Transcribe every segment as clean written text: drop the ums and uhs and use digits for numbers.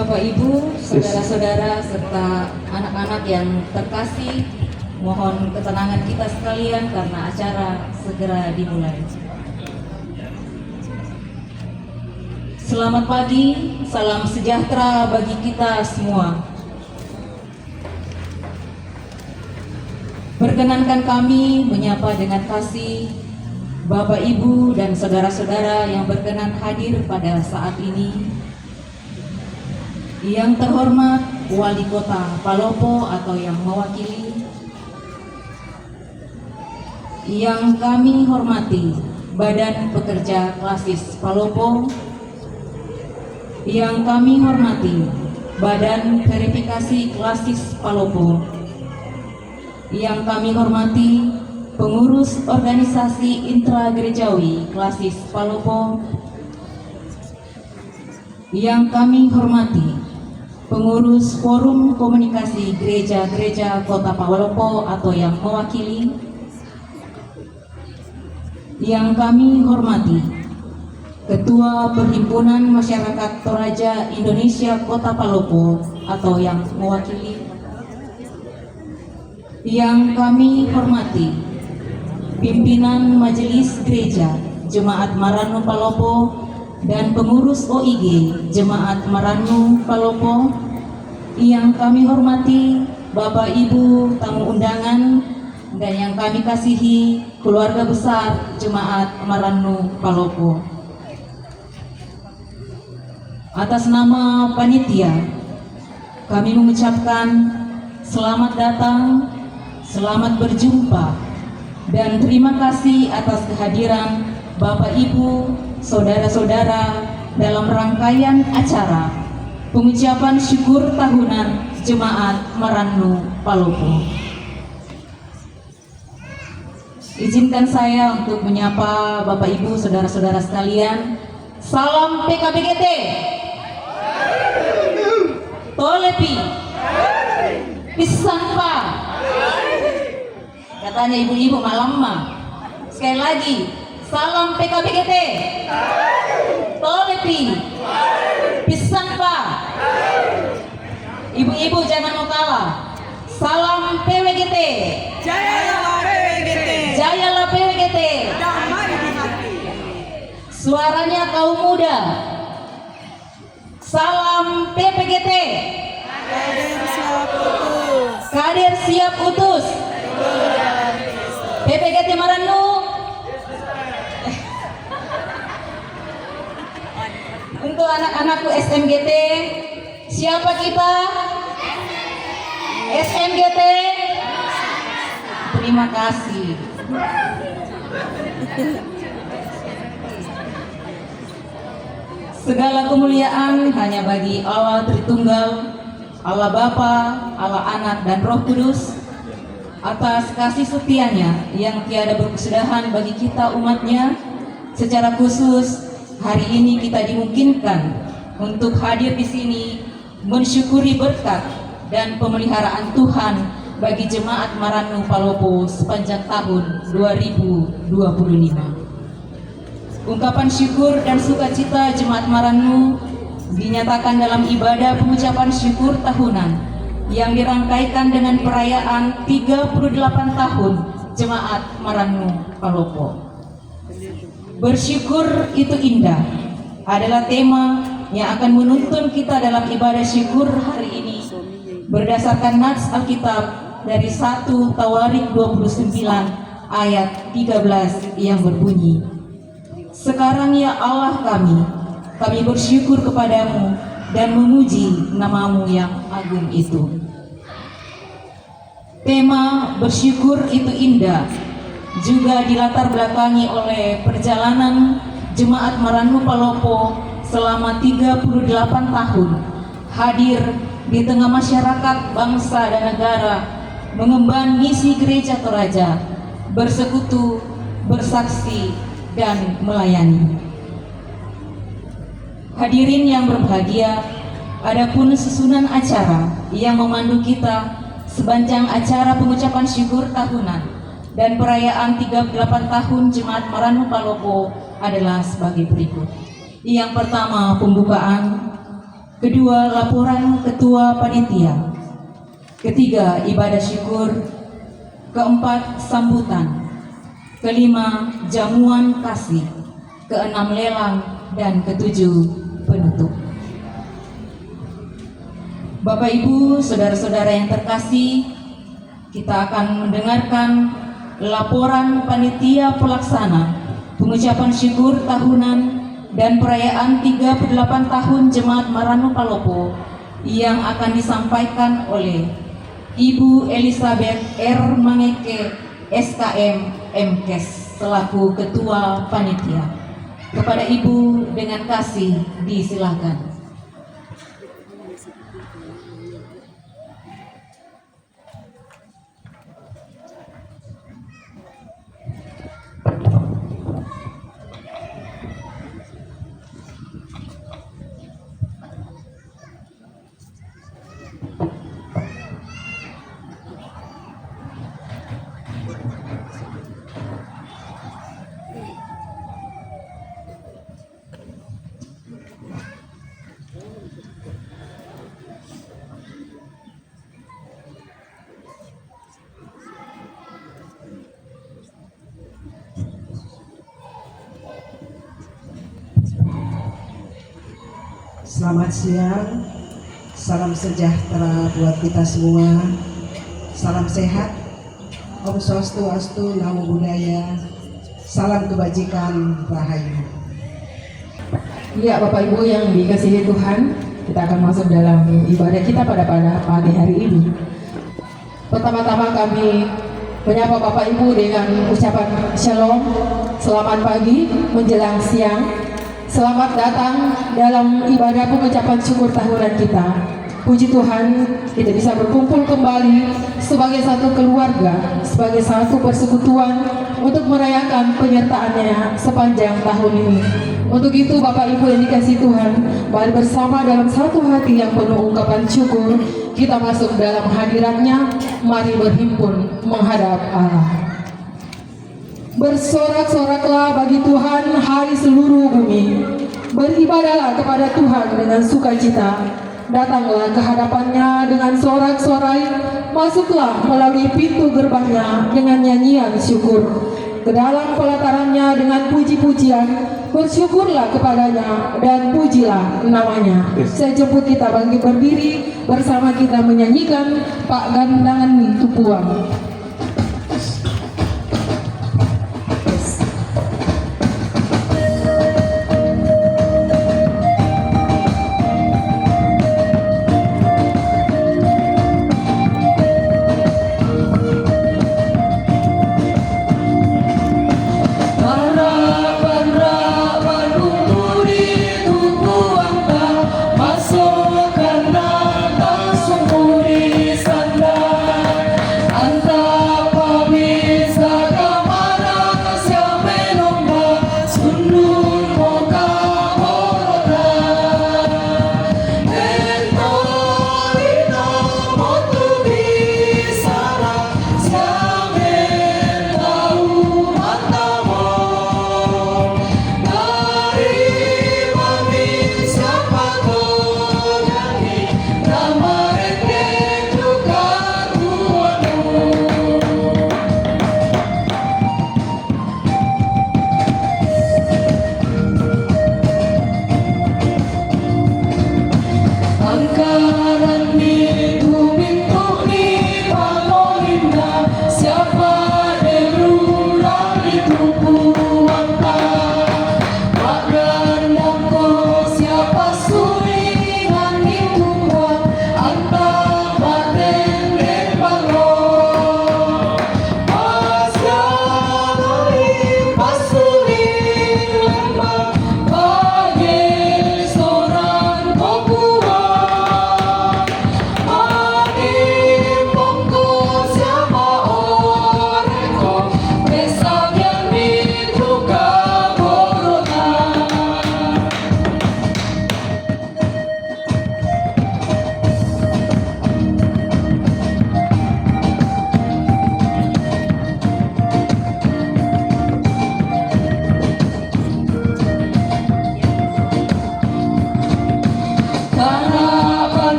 Bapak Ibu, saudara-saudara serta anak-anak yang terkasih, mohon ketenangan kita sekalian karena acara segera dimulai. Selamat pagi, salam sejahtera bagi kita semua. Perkenankan kami menyapa dengan kasih Bapak Ibu dan saudara-saudara yang berkenan hadir pada saat ini. Yang terhormat Wali Kota Palopo atau yang mewakili, yang kami hormati Badan Pekerja Klasis Palopo, yang kami hormati Badan Verifikasi Klasis Palopo, yang kami hormati pengurus organisasi intragerejawi Klasis Palopo, yang kami hormati pengurus Forum Komunikasi Gereja-Gereja Kota Palopo atau yang mewakili, yang kami hormati Ketua Perhimpunan Masyarakat Toraja Indonesia Kota Palopo atau yang mewakili, yang kami hormati pimpinan Majelis Gereja Jemaat Maranu Palopo dan pengurus OIG Jemaat Maranu Palopo, yang kami hormati Bapak Ibu tamu undangan dan yang kami kasihi keluarga besar Jemaat Maranu Palopo. Atas nama panitia, kami mengucapkan selamat datang, selamat berjumpa, dan terima kasih atas kehadiran Bapak Ibu, saudara-saudara dalam rangkaian acara pengucapan syukur tahunan Jemaat Maranu Palopo. Izinkan saya untuk menyapa Bapak Ibu, saudara-saudara sekalian. Salam PKBGT. Tolepi. Pisanpa. Katanya ibu-ibu malam mah. Sekali lagi. Salam PKBGT. Tolepi. Pisanpa. Ibu-ibu jangan mau kalah. Salam PWGT. Jayalah PWGT. Jayalah PWGT. Damai di hati. Suaranya kaum muda. Salam PPGT. Kader siap utus. Kader siap utus. PPGT Maranu. Untuk anak-anakku SMGT, siapa kita? SMGT. Terima kasih. Segala kemuliaan hanya bagi Allah Tritunggal, Allah Bapa, Allah Anak dan Roh Kudus, atas kasih setianya yang tiada berkesudahan bagi kita umatnya. Secara khusus hari ini kita dimungkinkan untuk hadir di sini mensyukuri berkat dan pemeliharaan Tuhan bagi Jemaat Maranu Palopo sepanjang tahun 2025. Ungkapan syukur dan sukacita Jemaat Maranu dinyatakan dalam ibadah pengucapan syukur tahunan yang dirangkaikan dengan perayaan 38 tahun Jemaat Maranu Palopo. Bersyukur itu indah adalah tema yang akan menuntun kita dalam ibadah syukur hari ini berdasarkan nats Alkitab dari 1 Tawarik 29 ayat 13 yang berbunyi, "Sekarang ya Allah kami bersyukur kepadamu dan memuji namamu yang agung itu." Tema bersyukur itu indah juga dilatar belakangi oleh perjalanan Jemaat Maranu Palopo selama 38 tahun hadir di tengah masyarakat, bangsa dan negara, mengemban misi Gereja Toraja, bersekutu, bersaksi, dan melayani. Hadirin yang berbahagia, adapun susunan acara yang memandu kita sepanjang acara pengucapan syukur tahunan dan perayaan 38 tahun Jemaat Maranu Palopo adalah sebagai berikut. Yang pertama, pembukaan. Kedua, laporan ketua panitia. Ketiga, ibadah syukur. Keempat, sambutan. Kelima, jamuan kasih. Keenam, lelang. Dan ketujuh, penutup. Bapak, Ibu, saudara-saudara yang terkasih, kita akan mendengarkan laporan panitia pelaksana pengucapan syukur tahunan dan perayaan 38 tahun Jemaat Marano Palopo yang akan disampaikan oleh Ibu Elizabeth R. Mangeke, SKM MKes, selaku Ketua Panitia. Kepada Ibu dengan kasih disilakan. Selamat siang, salam sejahtera buat kita semua, salam sehat, Om Swastiastu, Namo Buddhaya, salam kebajikan, Rahayu. Ya, Bapak Ibu yang dikasihi Tuhan, kita akan masuk dalam ibadah kita pada pagi hari ini. Pertama-tama kami menyapa Bapak Ibu dengan ucapan Shalom, selamat pagi menjelang siang. Selamat datang dalam ibadah pengucapan syukur tahunan kita. Puji Tuhan, kita bisa berkumpul kembali sebagai satu keluarga, sebagai satu persekutuan untuk merayakan penyertaannya sepanjang tahun ini. Untuk itu Bapak Ibu yang dikasihi Tuhan, mari bersama dalam satu hati yang penuh ungkapan syukur, kita masuk dalam hadiratnya, mari berhimpun menghadap Allah. Bersorak-soraklah bagi Tuhan hai seluruh bumi. Beribadahlah kepada Tuhan dengan sukacita. Datanglah ke hadapannya dengan sorak-sorai. Masuklah melalui pintu gerbangnya dengan nyanyian syukur. Ke dalam pelatarannya dengan puji-pujian. Bersyukurlah kepadanya dan pujilah namanya. Saya jemput kita bagi berdiri bersama kita menyanyikan Pak Gandangan Tupuang. Anta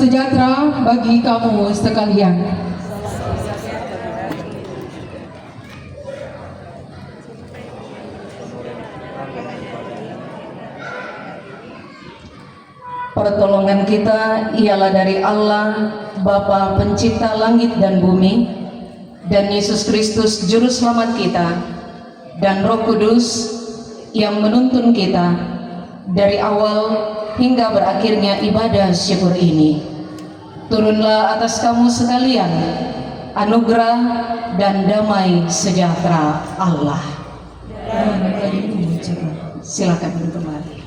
sejahtera bagi kamu sekalian. Pertolongan kita ialah dari Allah, Bapa Pencipta langit dan bumi, dan Yesus Kristus Juru Selamat kita, dan Roh Kudus yang menuntun kita dari awal hingga berakhirnya ibadah syukur ini. Turunlah atas kamu sekalian anugerah dan damai sejahtera Allah. Silakan duduk kembali.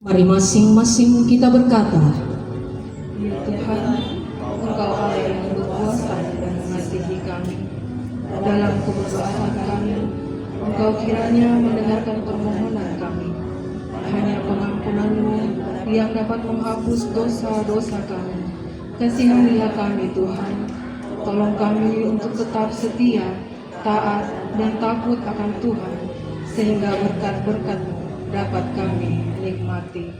Mari masing-masing kita berkata, Ya Tuhan, Engkau Allah yang berkuasa dan mengasihi kami. Dalam keberdoaan kami, Engkau kiranya mendengarkan permohonan kami. Hanya pengampunan-Mu yang dapat menghapus dosa-dosa kami. Kasihanilah kami Tuhan. Tolong kami untuk tetap setia, taat, dan takut akan Tuhan, sehingga berkat-berkat-Mu dapat kami nikmati.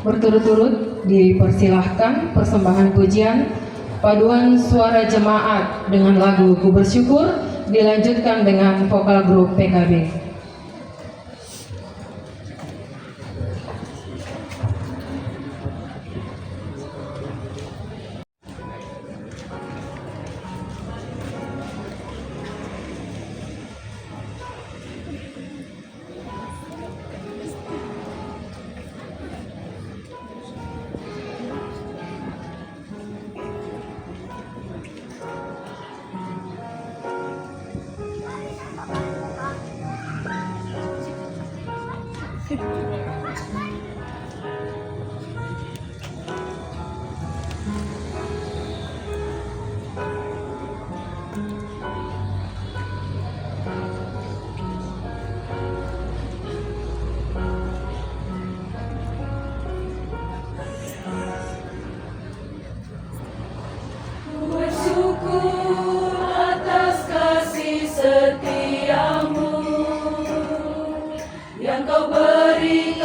Berturut-turut dipersilahkan persembahan pujian paduan suara jemaat dengan lagu Ku Bersyukur dilanjutkan dengan vokal grup PKB. Bersyukur atas kasih setiamu yang kau berikan.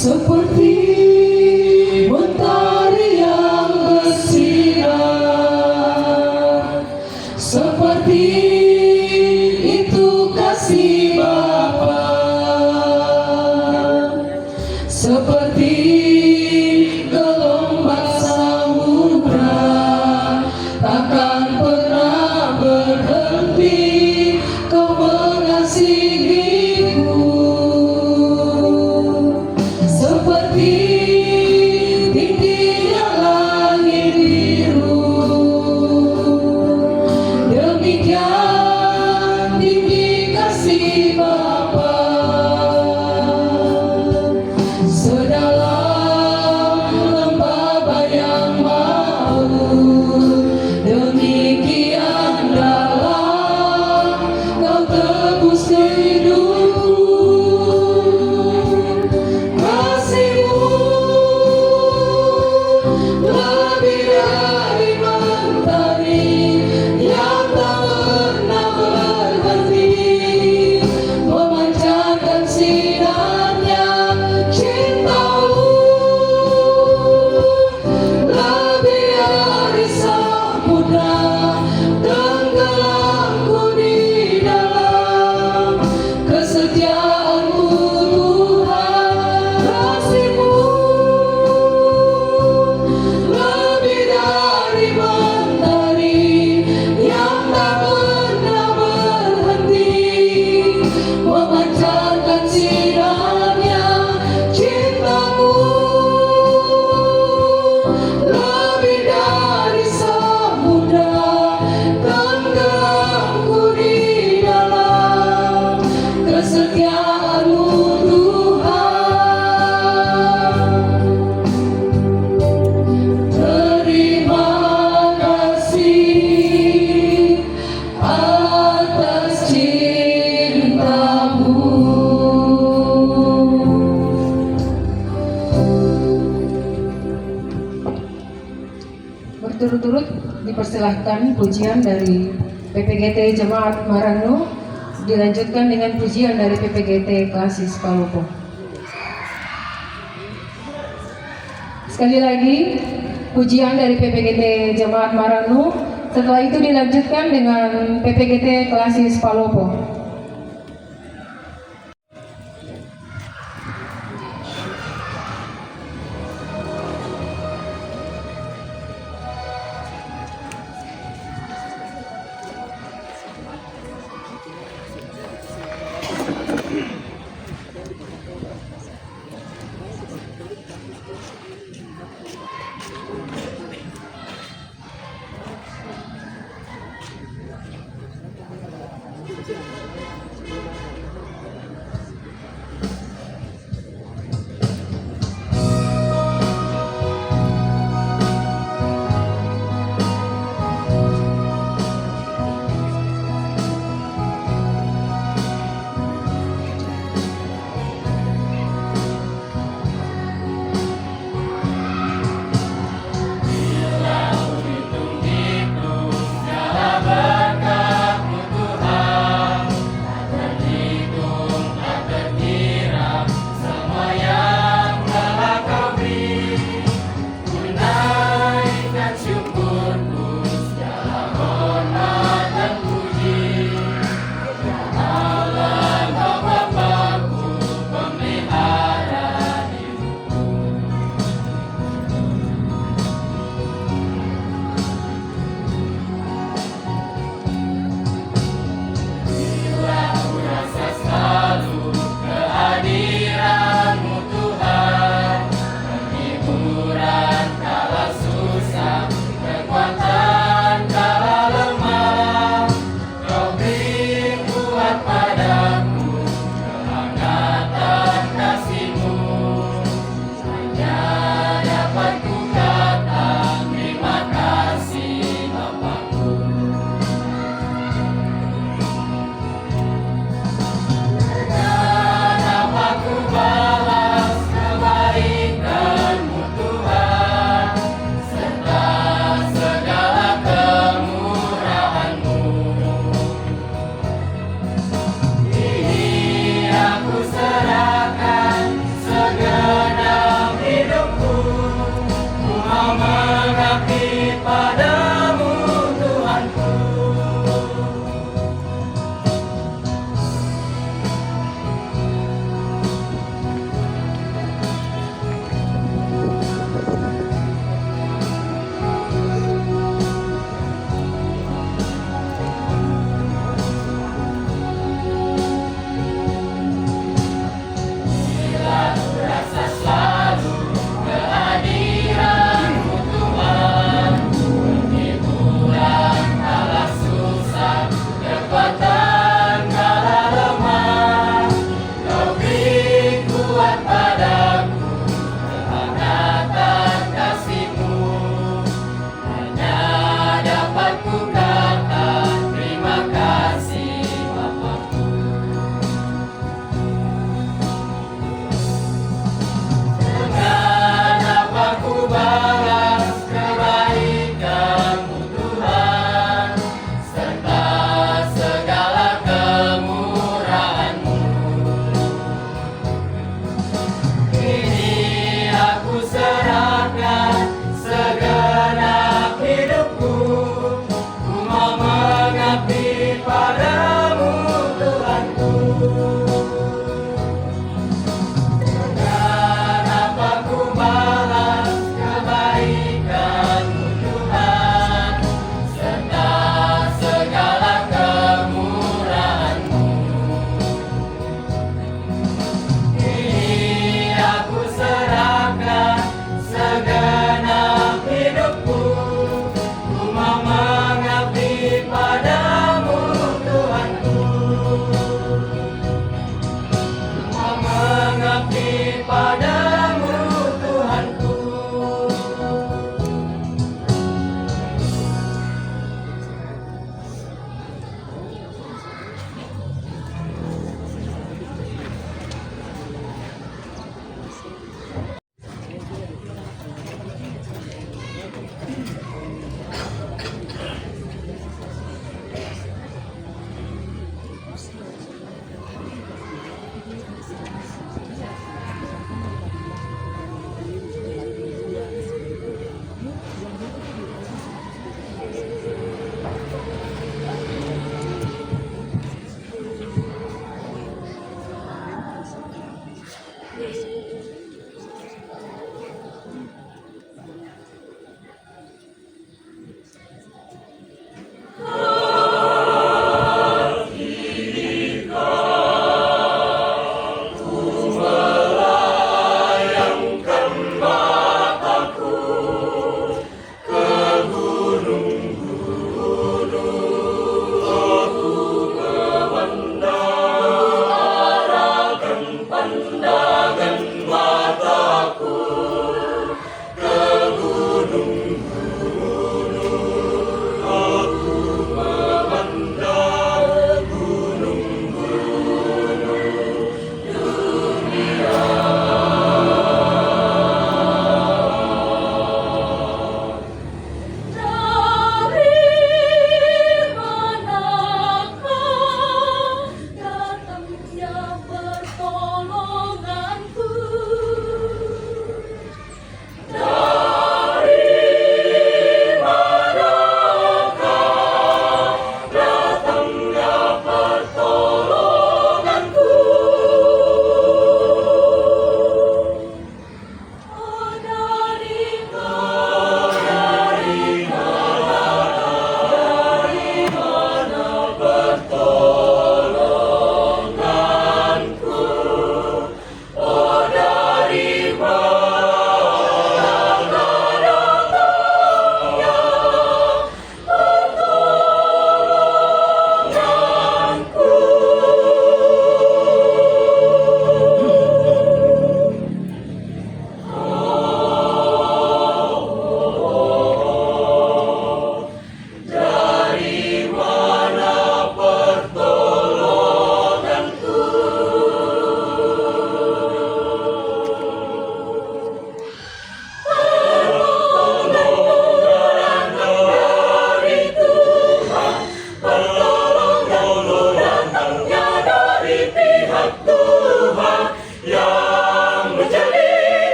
seperti mentari yang bersinar, seperti itu kasih Bapa, seperti gelombang samudra takkan pernah berhenti kau mengasihiku, seperti tingginya langit biru, demikian tinggi kasih Bapa. Sedalam lembah bayang maut, demikian dalam kau tebus hidupku. Kasih-Mu lebih dari mentari yang tak pernah berhenti, memancarkan sinarnya cinta-Mu lebih dari samudra, tenggelamku di dalam kesetiaan-Mu Tuhan. Kasih-Mu lebih dari mentari yang tak pernah berhenti, memancarkan sinarnya cinta-Mu lebih dari samudra, tenggelamku di dalam kesetiaan-Mu Tuhan. Terima kasih atas cinta-Mu. Berturut-turut dipersilahkan pujian dari PPGT Jemaat Maranu dilanjutkan dengan pujian dari PPGT Klasis Palopo. Sekali lagi pujian dari PPGT Jemaat Maranu, setelah itu dilanjutkan dengan PPGT Klasis Palopo.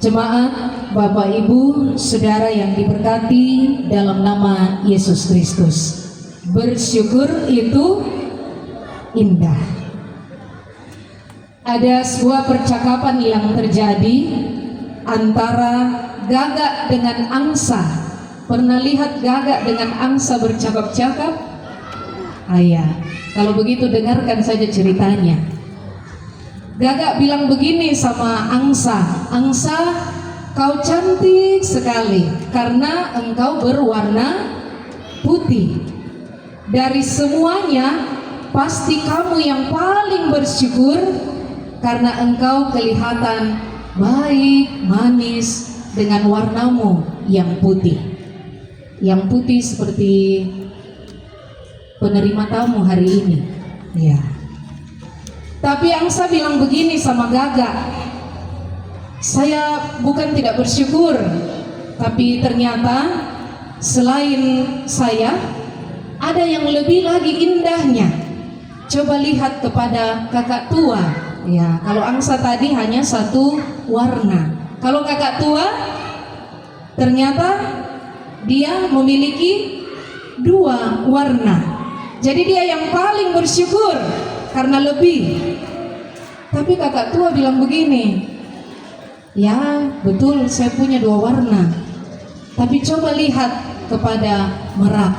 Jemaat, Bapak Ibu, Saudara yang diberkati dalam nama Yesus Kristus. Bersyukur itu indah. Ada sebuah percakapan yang terjadi antara gagak dengan angsa. Pernah lihat gagak dengan angsa bercakap-cakap? Ayah, kalau begitu dengarkan saja ceritanya. Gagak bilang begini sama angsa, "Angsa, kau cantik sekali karena engkau berwarna putih. Dari semuanya pasti kamu yang paling bersyukur karena engkau kelihatan baik, manis dengan warnamu yang putih." Yang putih seperti penerima tamu hari ini. Ya. Tapi angsa bilang begini sama gagak, "Saya bukan tidak bersyukur, tapi ternyata selain saya ada yang lebih lagi indahnya. Coba lihat kepada kakak tua." Ya, kalau angsa tadi hanya satu warna. Kalau kakak tua ternyata dia memiliki dua warna. Jadi dia yang paling bersyukur karena lebih. Tapi kakak tua bilang begini, "Ya betul, saya punya dua warna. Tapi coba lihat kepada merak.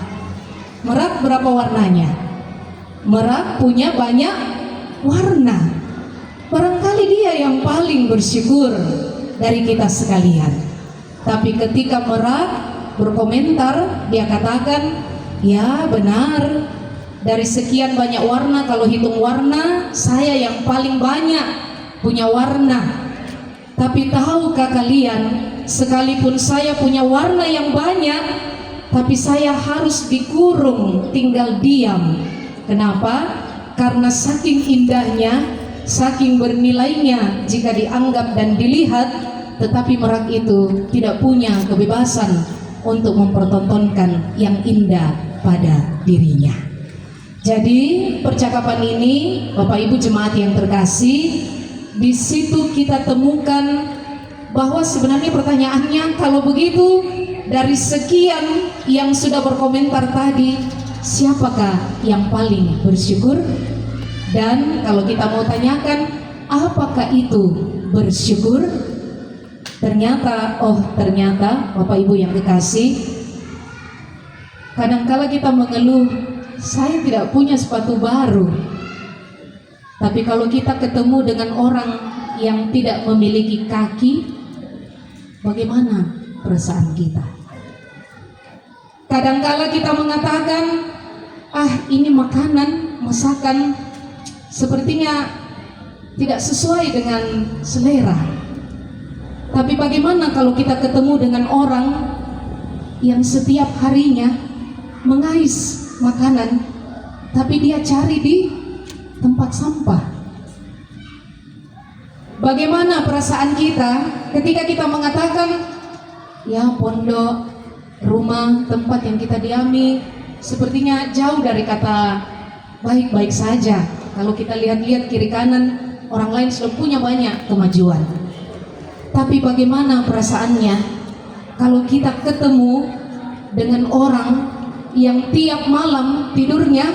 Merak berapa warnanya? Merak punya banyak warna. Barangkali dia yang paling bersyukur dari kita sekalian." Tapi ketika merak berkomentar, dia katakan, "Ya benar, dari sekian banyak warna, kalau hitung warna, saya yang paling banyak punya warna. Tapi tahukah kalian, sekalipun saya punya warna yang banyak, tapi saya harus dikurung, tinggal diam. Kenapa? Karena saking indahnya, saking bernilainya jika dianggap dan dilihat, tetapi merak itu tidak punya kebebasan untuk mempertontonkan yang indah pada dirinya." Jadi percakapan ini, Bapak Ibu jemaat yang terkasih, di situ kita temukan bahwa sebenarnya pertanyaannya, kalau begitu dari sekian yang sudah berkomentar tadi, siapakah yang paling bersyukur? Dan kalau kita mau tanyakan, apakah itu bersyukur? Ternyata Bapak Ibu yang dikasih, kadangkala kita mengeluh, "Saya tidak punya sepatu baru." Tapi kalau kita ketemu dengan orang yang tidak memiliki kaki, bagaimana perasaan kita? Kadangkala kita mengatakan, "Ini makanan, masakan sepertinya tidak sesuai dengan selera." Tapi bagaimana kalau kita ketemu dengan orang yang setiap harinya mengais makanan, tapi dia cari di tempat sampah? Bagaimana perasaan kita ketika kita mengatakan, "Ya pondok, rumah, tempat yang kita diami sepertinya jauh dari kata baik-baik saja. Kalau kita lihat-lihat kiri kanan, orang lain sudah punya banyak kemajuan." Tapi bagaimana perasaannya kalau kita ketemu dengan orang yang tiap malam tidurnya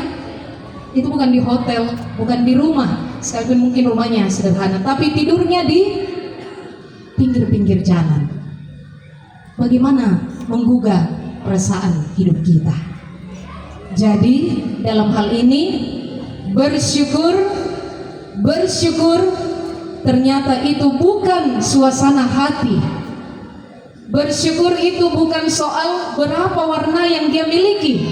itu bukan di hotel, bukan di rumah, sekalipun mungkin rumahnya sederhana, tapi tidurnya di pinggir-pinggir jalan? Bagaimana menggugah perasaan hidup kita? Jadi dalam hal ini bersyukur ternyata itu bukan suasana hati. Bersyukur itu bukan soal berapa warna yang dia miliki.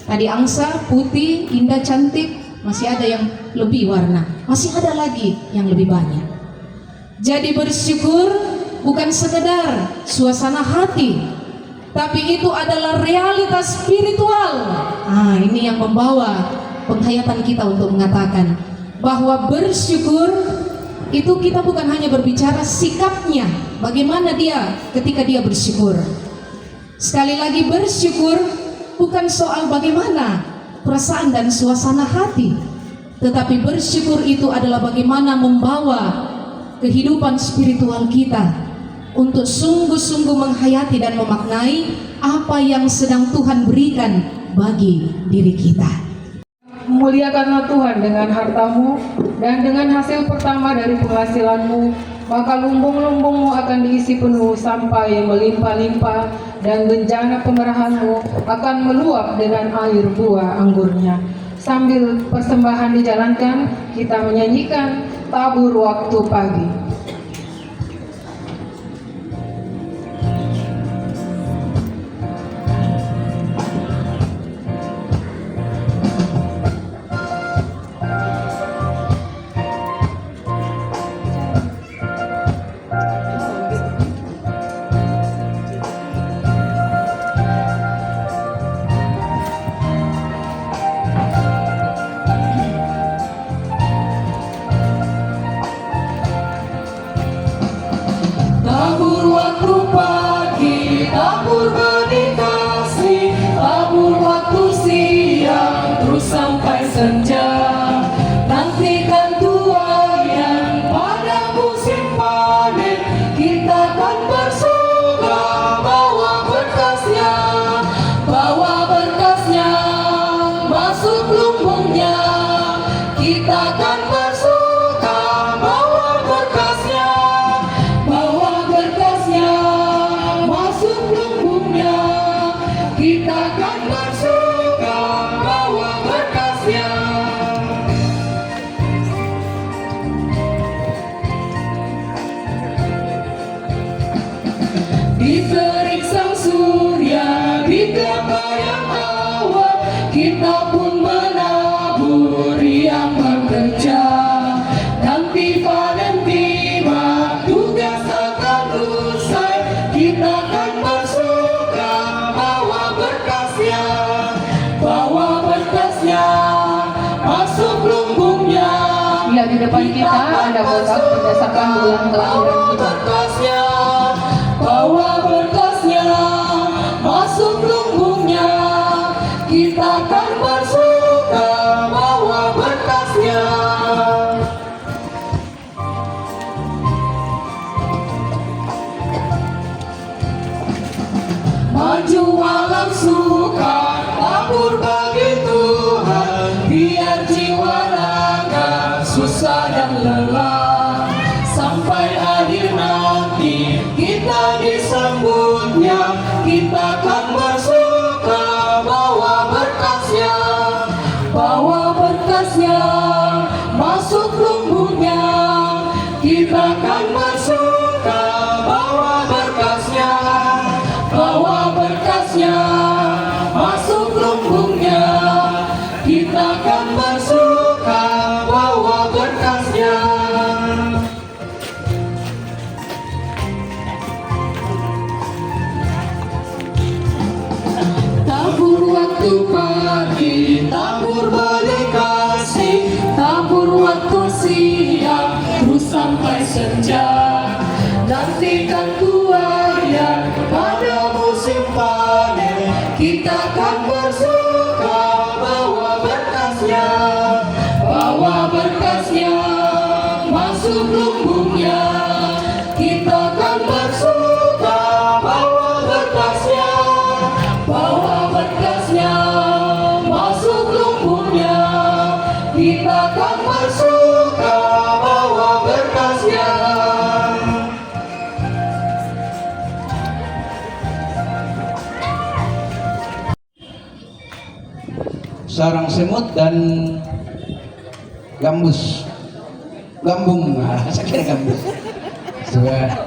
Tadi angsa putih, indah, cantik, masih ada yang lebih warna, masih ada lagi yang lebih banyak. Jadi bersyukur bukan sekedar suasana hati, tapi itu adalah realitas spiritual. Ini yang membawa penghayatan kita untuk mengatakan bahwa bersyukur itu kita bukan hanya berbicara sikapnya, bagaimana dia ketika dia bersyukur. Sekali lagi, bersyukur bukan soal bagaimana perasaan dan suasana hati, tetapi bersyukur itu adalah bagaimana membawa kehidupan spiritual kita untuk sungguh-sungguh menghayati dan memaknai apa yang sedang Tuhan berikan bagi diri kita. Muliakanlah Tuhan dengan hartamu dan dengan hasil pertama dari penghasilanmu, maka lumbung-lumbungmu akan diisi penuh sampai melimpah-limpah, dan bencana kemerahanmu akan meluap dengan air buah anggurnya. Sambil persembahan dijalankan, kita menyanyikan tabur waktu pagi. Tabur waktu pagi, tabur benih kasih, tabur waktu siang, terus sampai senja. Nantikan tuaian pada musim panen, kita kan bersuka bawa berkasnya, masuk lumbungnya. Kita kan bersuka bawa berkasnya, masuk lumbungnya. Kita kan bersuka bawa berkasnya. Di terik sang surya, di kebayang awan, kita pun menabur yang bekerja. Nanti panen tiba, tugas akan usai, kita kan bersuka bawa berkasnya, masuk lumbungnya. Bila di depan kita ada kotak berdasarkan bulan kelahiran kita. Bawa berkasnya, masuk lumbungnya. Kita kan bersuka bawa berkasnya. Maju alam suka, tabur bagi Tuhan, biar jiwa raga susah dan lelah. Sampai akhir nanti kita disambutnya, kita kan bersuka bawa berkasnya, masuk lumbungnya. Kita kan bersuka bawa berkasnya, masuk lumbungnya. Kita kan bersuka bawa berkasnya. Tabur waktu pagi, tabur benih kasih, tabur waktu siang, terus sampai senja. Nantikan tuaian pada musim panen, kita kan bersuka bawa berkasnya, masuk lumbungnya. Kita kan bersuka bawa berkasnya, masuk lumbungnya. Kita kan bersuka bawa berkasnya. Sarang semut dan gambus, gambung, saya kira gambus, sudah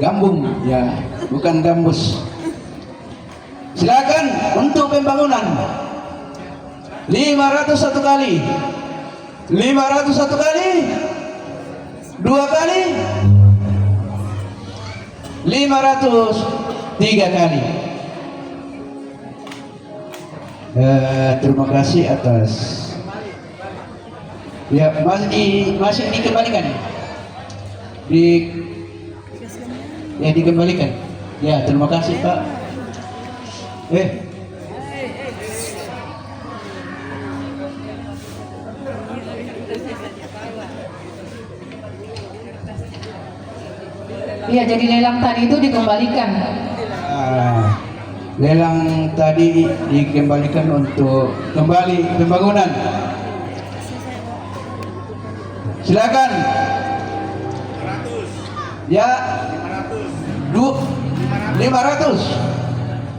gambung ya, bukan gambus. Silakan untuk pembangunan 501 kali, 501 kali, 2 kali, 503 kali. Terima kasih atas ya, masih dikembalikan dikembalikan ya. Terima kasih Pak. Iya, jadi lelang tadi itu dikembalikan. Lelang tadi dikembalikan untuk kembali pembangunan. Silakan. Ya.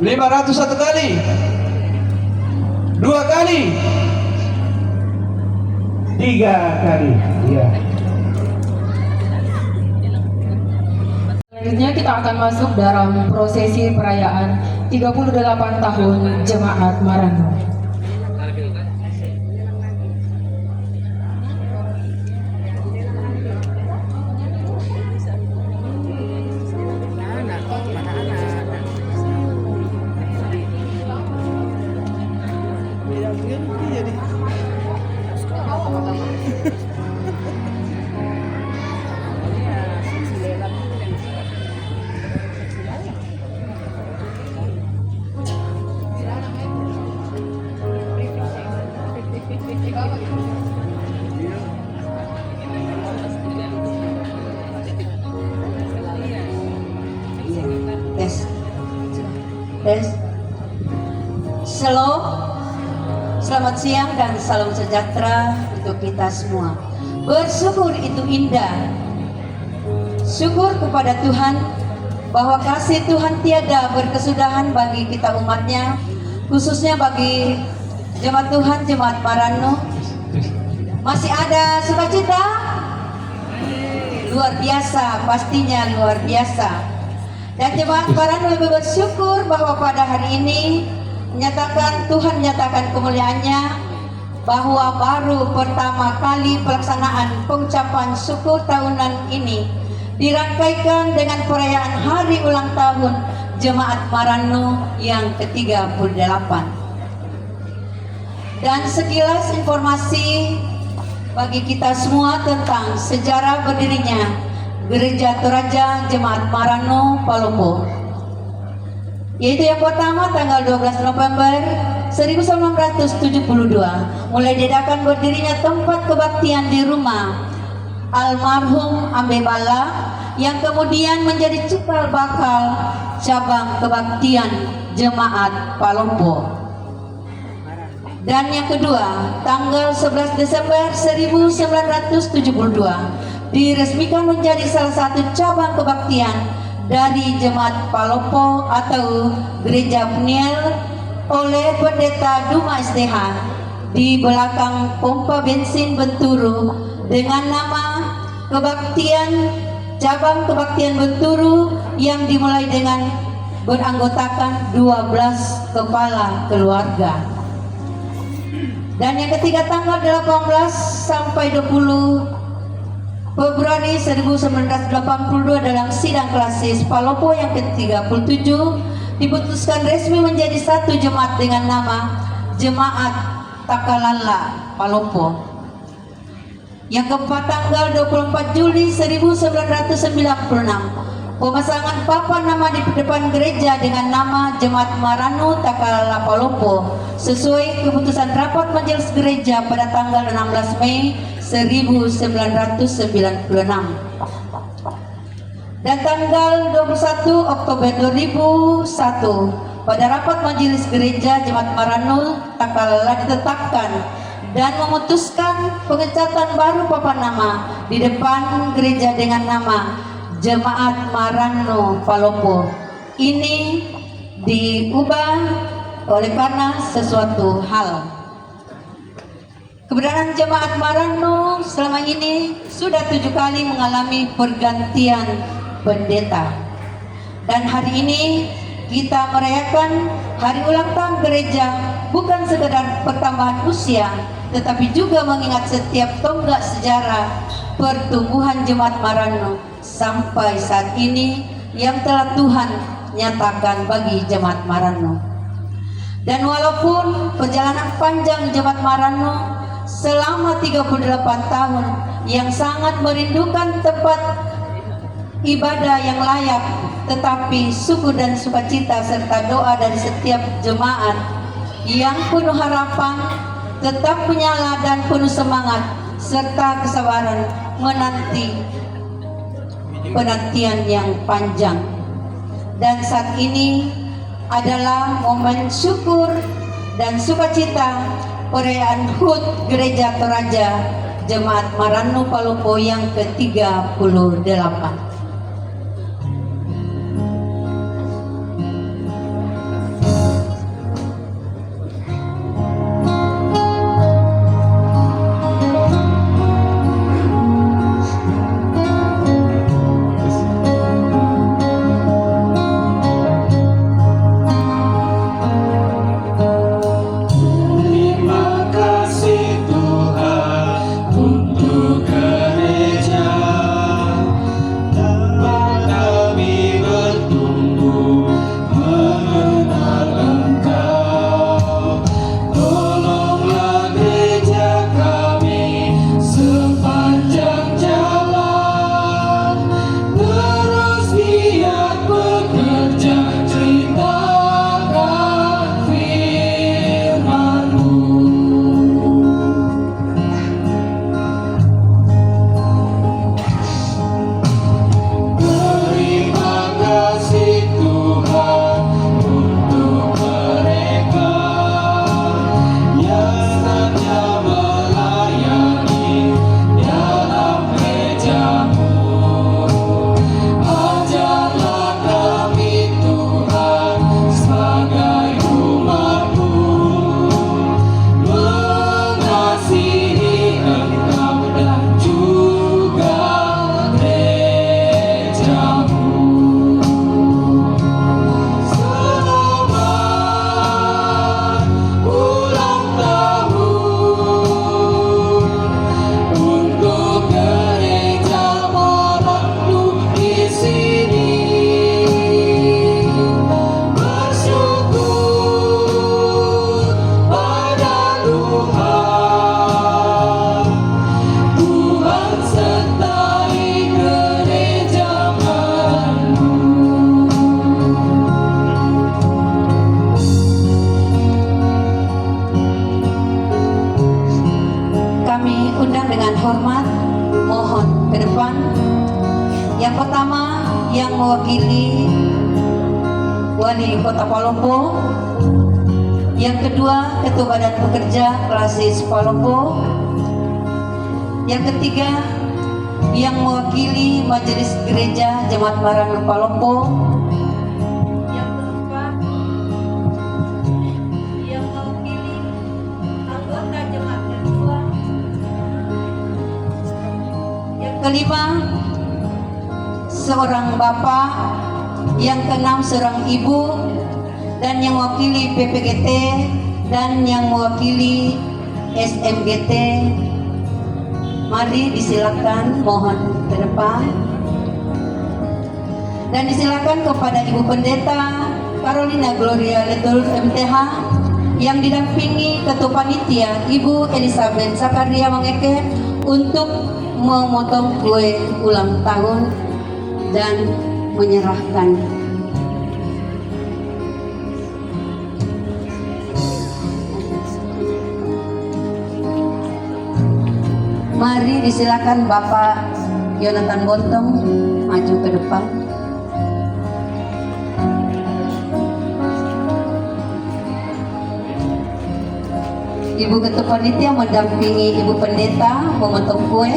500 satu kali. 2 kali. 3 kali. Iya. Selanjutnya kita akan masuk dalam prosesi perayaan 38 tahun Jemaat Marano. Tes. Shalom. Selamat siang dan salam sejahtera untuk kita semua. Bersyukur itu indah. Syukur kepada Tuhan bahwa kasih Tuhan tiada berkesudahan bagi kita umatnya, khususnya bagi jemaat Tuhan, jemaat Marano. Masih ada sukacita? Luar biasa, pastinya luar biasa. Dan jemaat Marano lebih bersyukur bahwa pada hari ini Tuhan menyatakan kemuliaannya bahwa baru pertama kali pelaksanaan pengucapan syukur tahunan ini dirangkaikan dengan perayaan hari ulang tahun Jemaat Marano yang ke-38. Dan sekilas informasi bagi kita semua tentang sejarah berdirinya Gereja Toraja Jemaat Marano Palopo, yaitu yang pertama tanggal 12 November 1972 mulai diadakan berdirinya tempat kebaktian di rumah almarhum Ambe Bala yang kemudian menjadi cikal bakal cabang kebaktian Jemaat Palopo. Dan yang kedua, tanggal 11 Desember 1972 diresmikan menjadi salah satu cabang kebaktian dari Jemaat Palopo atau Gereja Peniel oleh Pendeta Duma STH di belakang pompa bensin Benturu dengan nama Cabang Kebaktian Benturu yang dimulai dengan beranggotakan 12 kepala keluarga. Dan yang ketiga, tanggal 18 sampai 20 Februari 1982 dalam sidang klasis Palopo yang ke-37 diputuskan resmi menjadi satu jemaat dengan nama Jemaat Takalala Palopo. Yang keempat, tanggal 24 Juli 1996 pemasangan papan nama di depan gereja dengan nama Jemaat Marano Takalala Palopo sesuai keputusan rapat majelis gereja pada tanggal 16 Mei 1996. Dan tanggal 21 Oktober 2001 pada rapat majelis gereja Jemaat Marano Takalala ditetapkan dan memutuskan pengecatan baru papan nama di depan gereja dengan nama Jemaat Marano Palopo. Ini diubah oleh karena sesuatu hal. Keberadaan Jemaat Marano selama ini sudah 7 kali mengalami pergantian pendeta. Dan hari ini kita merayakan hari ulang tahun gereja bukan sekedar pertambahan usia, tetapi juga mengingat setiap tonggak sejarah pertumbuhan Jemaat Marano sampai saat ini yang telah Tuhan nyatakan bagi Jemaat Marano. Dan walaupun perjalanan panjang Jemaat Marano selama 38 tahun yang sangat merindukan tempat ibadah yang layak, tetapi syukur dan sukacita serta doa dari setiap jemaat yang penuh harapan tetap menyala dan penuh semangat serta kesabaran menanti penantian yang panjang. Dan saat ini adalah momen syukur dan sukacita perayaan HUT Gereja Toraja Jemaat Maranu Palopo yang ke-38. Hormat, mohon ke depan. Yang pertama yang mewakili Wali Kota Palopo, yang kedua Ketua Badan Pekerja Klasis Palopo, yang ketiga yang mewakili Majelis Gereja Jemaat Maranu Palopo, yang keempat yang mewakili anggota Jemaat Kedua, kelima seorang bapak, yang keenam seorang ibu, dan yang mewakili PPGT dan yang mewakili SMGT. Mari disilakan, mohon ke depan. Dan disilakan kepada Ibu Pendeta Carolina Gloria Letul MTH yang didampingi Ketua Panitia Ibu Elizabeth Zakaria Mangeke untuk memotong kue ulang tahun dan menyerahkan. Mari disilakan Bapak Yonatan Bontong maju ke depan. Ibu Ketua Panitia mendampingi Ibu Pendeta memotong kue.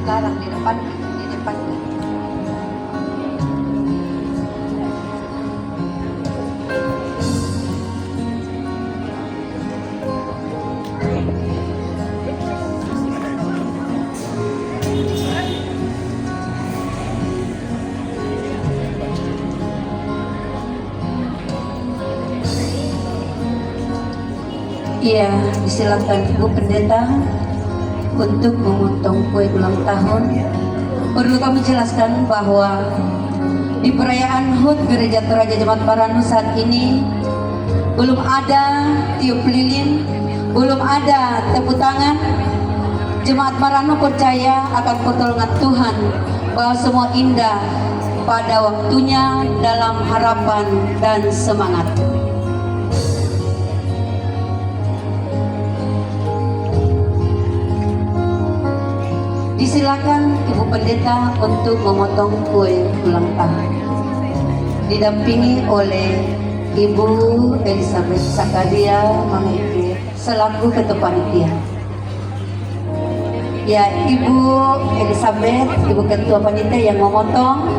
Sekarang di depan. Iya, disilakan Ibu Pendeta untuk memotong kue ulang tahun. Perlu kami jelaskan bahwa di perayaan HUT Gereja Toraja Jemaat Maranu saat ini belum ada tiup lilin, belum ada tepuk tangan. Jemaat Maranu percaya akan pertolongan Tuhan, bahwa semua indah pada waktunya dalam harapan dan semangat. Disilakan Ibu Pendeta untuk memotong kue ulang tahun. Didampingi oleh Ibu Elizabeth Sakaria Mameke selaku Ketua Panitia. Ya, Ibu Elizabeth, Ibu Ketua Panitia yang memotong.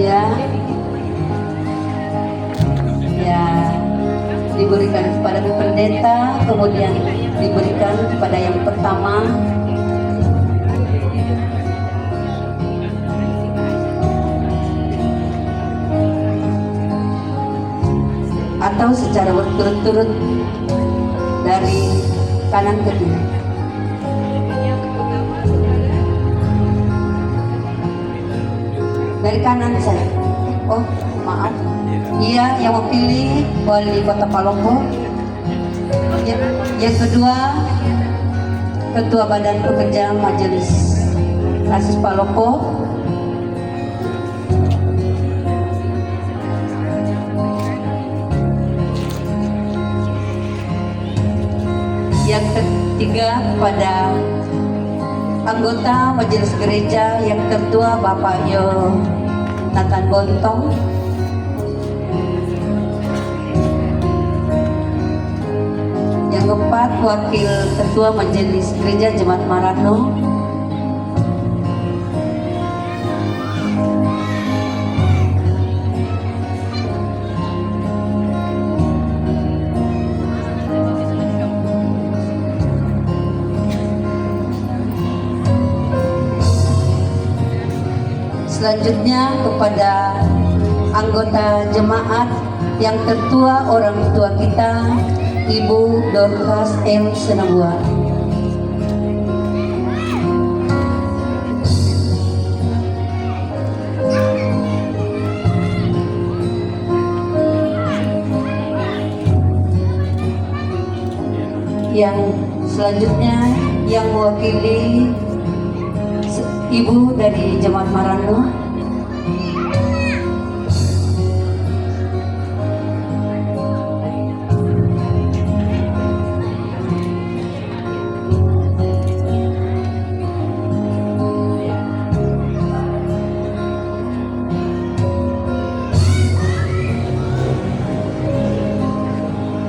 Ya. Ya, diberikan kepada Bu Pendeta, kemudian diberikan kepada yang pertama. Atau secara berturut-turut dari kanan ke kiri. Dari kanan saya. Oh, maaf. Iya, yang mewakili Wali Kota Palopo. Yang kedua, Ketua Badan Pekerja Majelis Rasis Palopo. Yang ketiga kepada anggota Majelis Gereja yang tertua Bapak Yonatan Bontong. Yang keempat Wakil Ketua Majelis Gereja Jemaat Marano. Selanjutnya kepada anggota jemaat yang tertua, orang tua kita, Ibu Dorcas M. Senabua. Yang selanjutnya yang mewakili Ibu dari Jemaat Marano.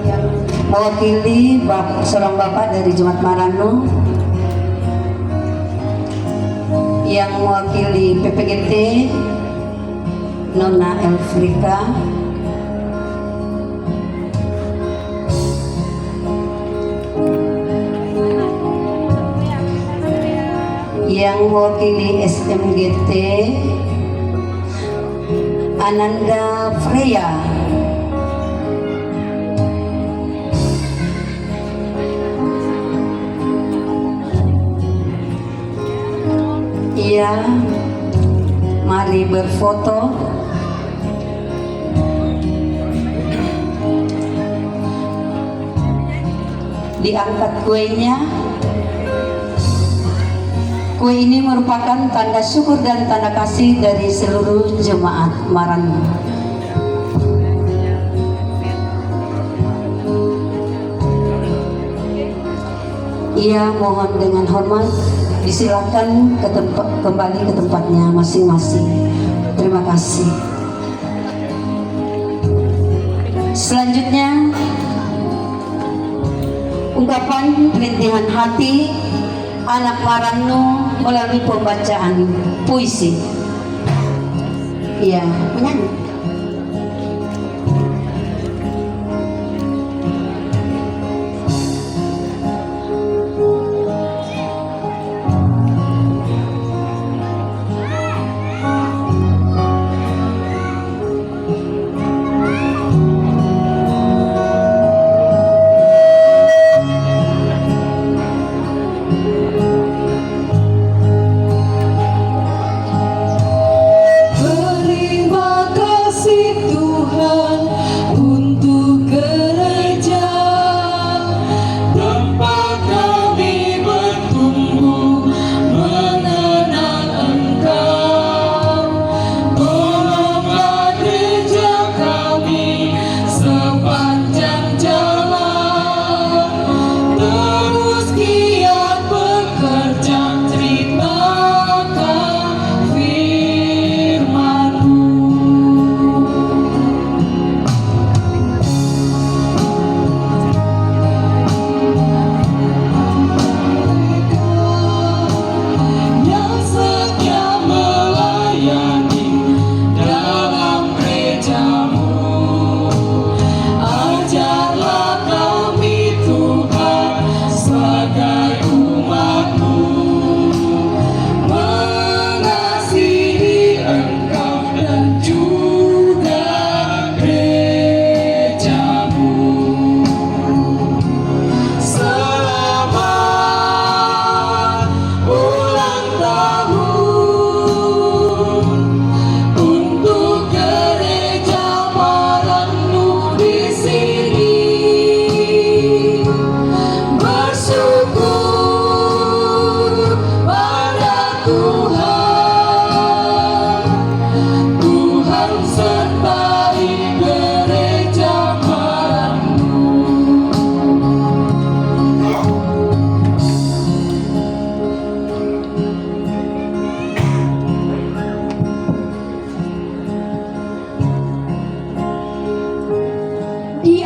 Yang mewakili seorang bapak dari Jemaat Marano. Yang mewakili PPGT Nona Elfrika. Yang mewakili SMGT Ananda Freya. Iya, mari berfoto. Diangkat kuenya. Kue ini merupakan tanda syukur dan tanda kasih dari seluruh jemaat Marano. Iya, mohon dengan hormat disilakan kembali ke tempatnya masing-masing. Terima kasih. Selanjutnya ungkapan pelintihan hati anak Marano melalui pembacaan puisi. Iya, menyanyi. Terima kasih.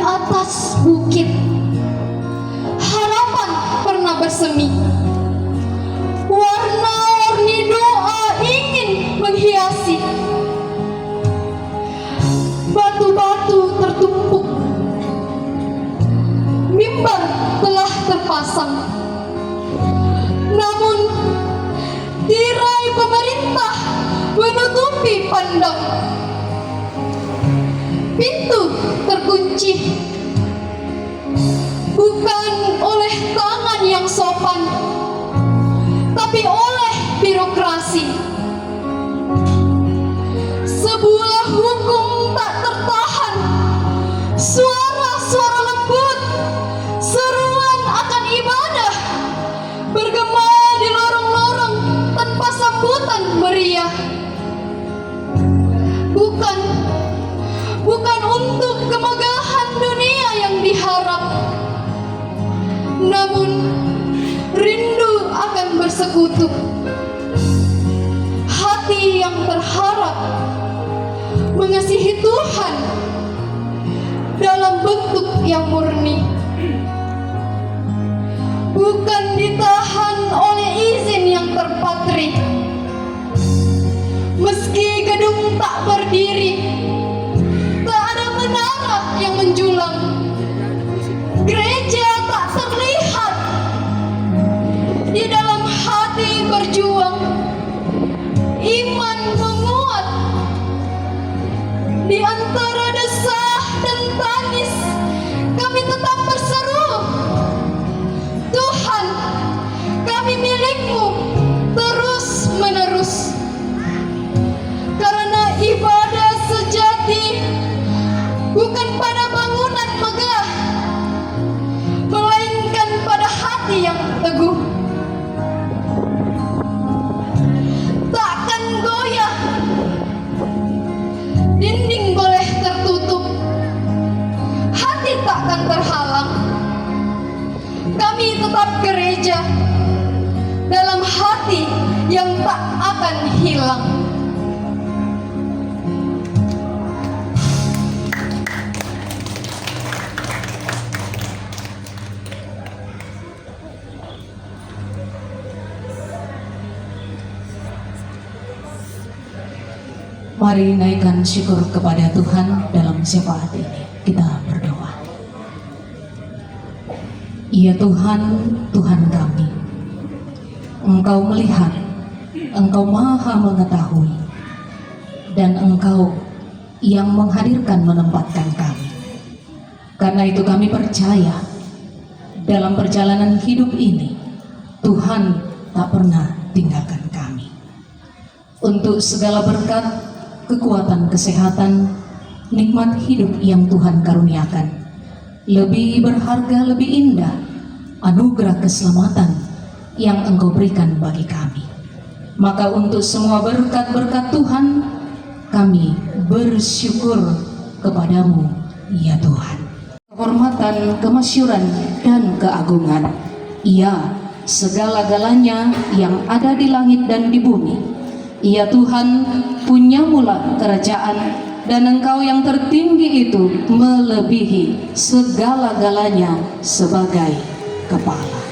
atas bukit, harapan pernah bersemi. Warna-warni doa ingin menghiasi. Batu-batu tertumpuk, mimbar telah terpasang. Namun tirai pemerintah menutupi pandang. Pintu terkunci, bukan oleh tangan yang sopan, tapi oleh birokrasi. Sebuah hukum tak tertahan, suara-suara lembut, seruan akan ibadah bergema di lorong-lorong tanpa sambutan meriah. Bukan untuk kemegahan dunia yang diharap, namun rindu akan bersekutu. Hati yang terharap mengasihi Tuhan dalam bentuk yang murni, bukan ditahan oleh izin yang terpatri. Meski gedung tak berdiri, tak ada menara yang menjulang, gereja tak terlihat, di dalam hati berjuang, iman menguat. Di antara desah dan tangis, kami tetap berseru, Tuhan, kami milik-Mu terus menerus. Karena ibadah sejati bukan pada bangunan megah, melainkan pada hati yang teguh. Takkan goyah, dinding boleh tertutup, hati takkan terhalang. Kami tetap gereja dalam hati yang tak akan hilang. Mari naikkan syukur kepada Tuhan dalam syafaat ini. Kita berdoa. Ya Tuhan, Tuhan kami, Engkau melihat, Engkau maha mengetahui, dan Engkau yang menghadirkan menempatkan kami. Karena itu kami percaya dalam perjalanan hidup ini, Tuhan tak pernah tinggalkan kami. Untuk segala berkat, kekuatan, kesehatan, nikmat hidup yang Tuhan karuniakan, lebih berharga, lebih indah, anugerah keselamatan yang Engkau berikan bagi kami. Maka untuk semua berkat-berkat Tuhan, kami bersyukur kepadamu, ya Tuhan. Kehormatan, kemasyuran, dan keagungan, ya segala-galanya yang ada di langit dan di bumi, ya Tuhan, punya mula kerajaan, dan Engkau yang tertinggi itu melebihi segala-galanya sebagai kepala.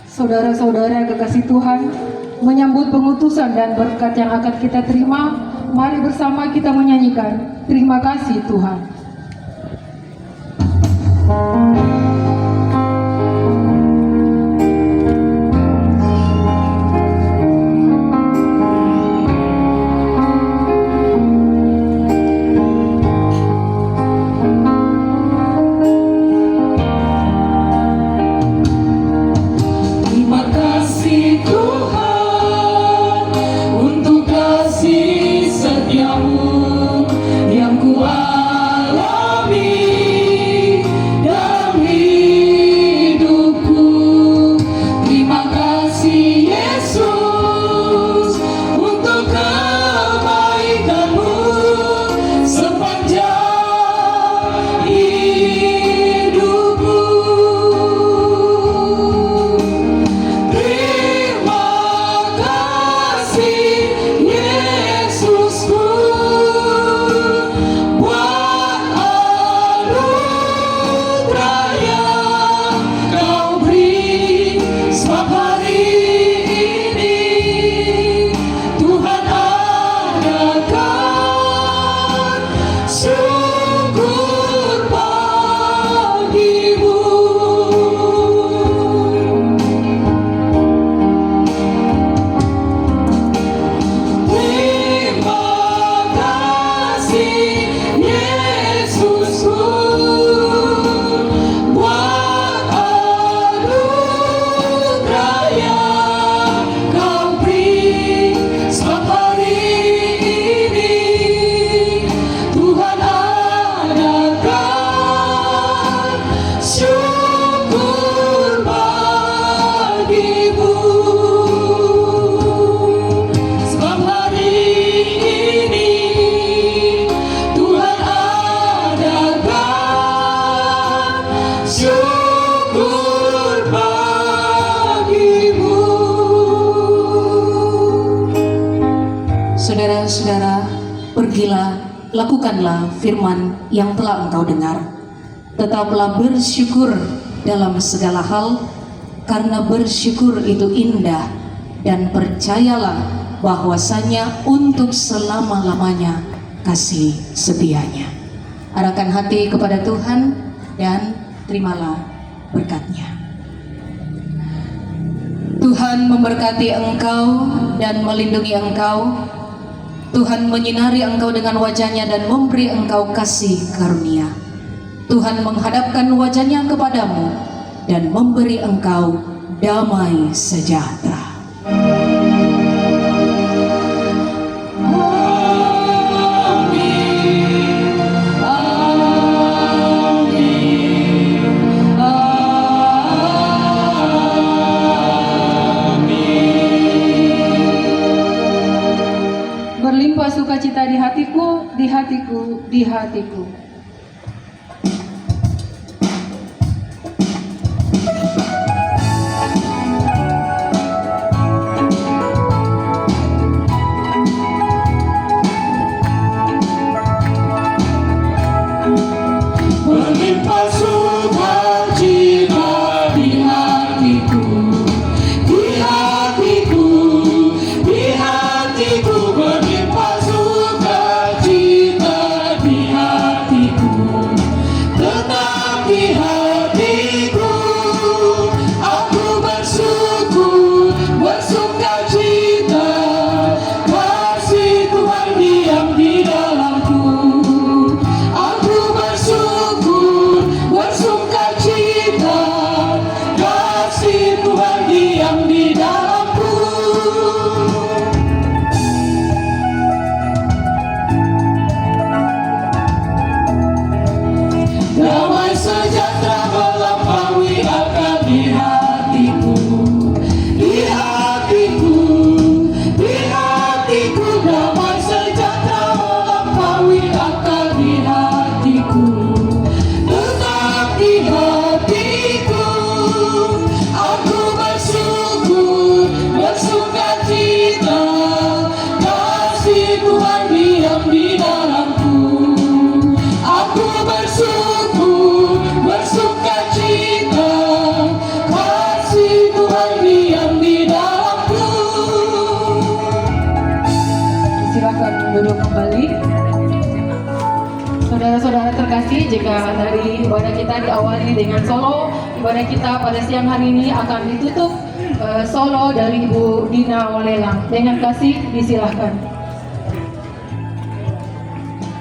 Saudara-saudara kekasih Tuhan, menyambut pengutusan dan berkat yang akan kita terima, mari bersama kita menyanyikan terima kasih Tuhan. Yang kuat saudara-saudara, pergilah, lakukanlah firman yang telah engkau dengar. Tetaplah bersyukur dalam segala hal, karena bersyukur itu indah, dan percayalah bahwasanya untuk selama-lamanya kasih setianya. Arahkan hati kepada Tuhan dan terimalah berkat-Nya. Tuhan memberkati engkau dan melindungi engkau. Tuhan menyinari engkau dengan wajah-Nya dan memberi engkau kasih karunia. Tuhan menghadapkan wajah-Nya kepadamu dan memberi engkau damai sejahtera. Berlimpah sukacita di hatiku, di hatiku, di hatiku. Berlimpah sukacita di hatiku, di hatiku, di hatiku. Berlimpah sukacita di hatiku, tetap di hatiku. Aku bersyukur, bersukacita, kasih Tuhan diam di dalamku. Aku bersyukur, bersukacita, kasih Tuhan diam di dalamku. Damai sejahtera melampaui akal di hatiku, di hatiku, di hatiku. Damai sejahtera melampaui akal di hatiku, tetap di hatiku. Aku bersyukur, bersukacita, kasih Tuhan diam di dalamku. Aku bersyukur, bersukacita, kasih Tuhan diam di dalamku. Silakan duduk kembali. Saudara-saudara terkasih, jika dari ibadah kita diawali dengan solo, ibadah kita pada siang hari ini akan ditutup solo dari Ibu Dina Walelang. Dengan kasih disilahkan.